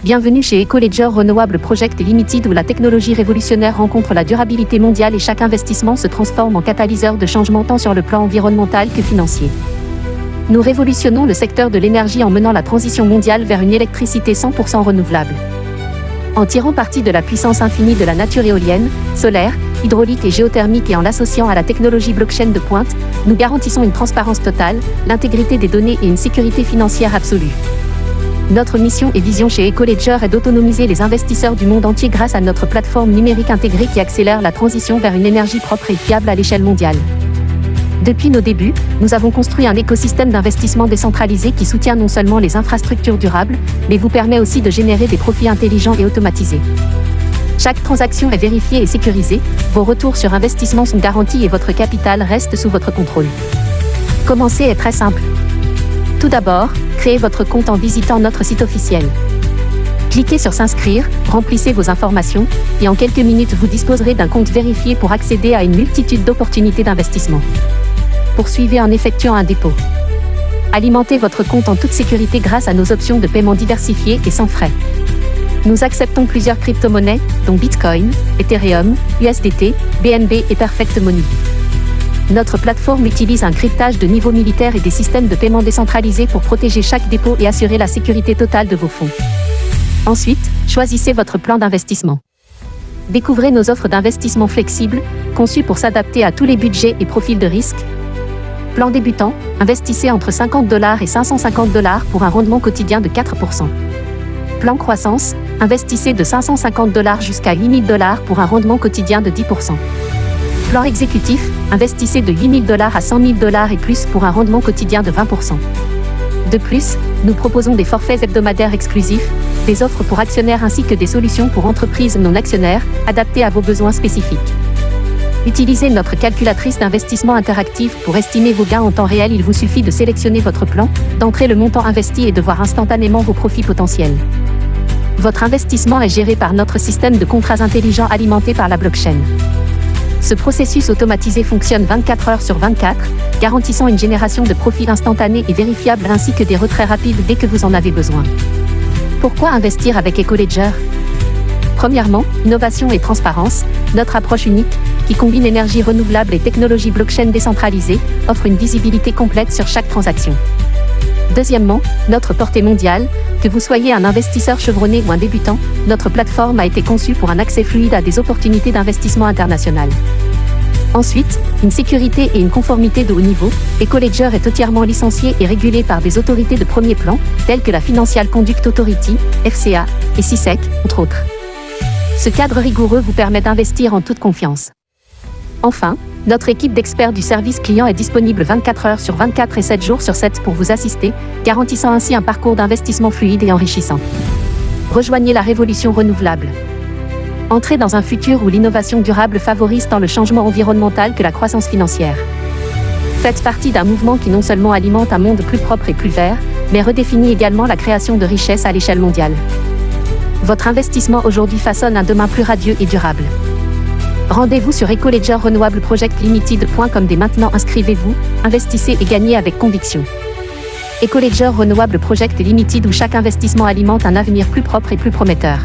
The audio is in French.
Bienvenue chez Ecoledger Renewable Project Limited où la technologie révolutionnaire rencontre la durabilité mondiale et chaque investissement se transforme en catalyseur de changement tant sur le plan environnemental que financier. Nous révolutionnons le secteur de l'énergie en menant la transition mondiale vers une électricité 100% renouvelable. En tirant parti de la puissance infinie de la nature éolienne, solaire, hydraulique et géothermique et en l'associant à la technologie blockchain de pointe, nous garantissons une transparence totale, l'intégrité des données et une sécurité financière absolue. Notre mission et vision chez Ecoledger est d'autonomiser les investisseurs du monde entier grâce à notre plateforme numérique intégrée qui accélère la transition vers une énergie propre et fiable à l'échelle mondiale. Depuis nos débuts, nous avons construit un écosystème d'investissement décentralisé qui soutient non seulement les infrastructures durables, mais vous permet aussi de générer des profits intelligents et automatisés. Chaque transaction est vérifiée et sécurisée, vos retours sur investissement sont garantis et votre capital reste sous votre contrôle. Commencer est très simple. Tout d'abord, créez votre compte en visitant notre site officiel. Cliquez sur s'inscrire, remplissez vos informations, et en quelques minutes vous disposerez d'un compte vérifié pour accéder à une multitude d'opportunités d'investissement. Poursuivez en effectuant un dépôt. Alimentez votre compte en toute sécurité grâce à nos options de paiement diversifiées et sans frais. Nous acceptons plusieurs crypto-monnaies, dont Bitcoin, Ethereum, USDT, BNB et Perfect Money. Notre plateforme utilise un cryptage de niveau militaire et des systèmes de paiement décentralisés pour protéger chaque dépôt et assurer la sécurité totale de vos fonds. Ensuite, choisissez votre plan d'investissement. Découvrez nos offres d'investissement flexibles, conçues pour s'adapter à tous les budgets et profils de risque. Plan débutant, investissez entre $50 et $550 pour un rendement quotidien de 4%. Plan croissance, investissez de $550 jusqu'à $8000 pour un rendement quotidien de 10%. Plan exécutif, investissez de $8000 à $100 000 et plus pour un rendement quotidien de 20%. De plus, nous proposons des forfaits hebdomadaires exclusifs, des offres pour actionnaires ainsi que des solutions pour entreprises non actionnaires, adaptées à vos besoins spécifiques. Utilisez notre calculatrice d'investissement interactive pour estimer vos gains en temps réel. Il vous suffit de sélectionner votre plan, d'entrer le montant investi et de voir instantanément vos profits potentiels. Votre investissement est géré par notre système de contrats intelligents alimenté par la blockchain. Ce processus automatisé fonctionne 24 heures sur 24, garantissant une génération de profits instantanés et vérifiables ainsi que des retraits rapides dès que vous en avez besoin. Pourquoi investir avec Ecoledger ? Premièrement, innovation et transparence. Notre approche unique, qui combine énergie renouvelable et technologie blockchain décentralisée, offre une visibilité complète sur chaque transaction. Deuxièmement, notre portée mondiale. Que vous soyez un investisseur chevronné ou un débutant, notre plateforme a été conçue pour un accès fluide à des opportunités d'investissement international. Ensuite, une sécurité et une conformité de haut niveau. Ecoledger est entièrement licencié et régulé par des autorités de premier plan, telles que la Financial Conduct Authority, FCA, et SISEC, entre autres. Ce cadre rigoureux vous permet d'investir en toute confiance. Enfin, notre équipe d'experts du service client est disponible 24 heures sur 24 et 7 jours sur 7 pour vous assister, garantissant ainsi un parcours d'investissement fluide et enrichissant. Rejoignez la révolution renouvelable. Entrez dans un futur où l'innovation durable favorise tant le changement environnemental que la croissance financière. Faites partie d'un mouvement qui non seulement alimente un monde plus propre et plus vert, mais redéfinit également la création de richesses à l'échelle mondiale. Votre investissement aujourd'hui façonne un demain plus radieux et durable. Rendez-vous sur ecoledgerrenewableprojectlimited.com dès maintenant. Inscrivez-vous, investissez et gagnez avec conviction. Ecoledger Renewable Project Limited où chaque investissement alimente un avenir plus propre et plus prometteur.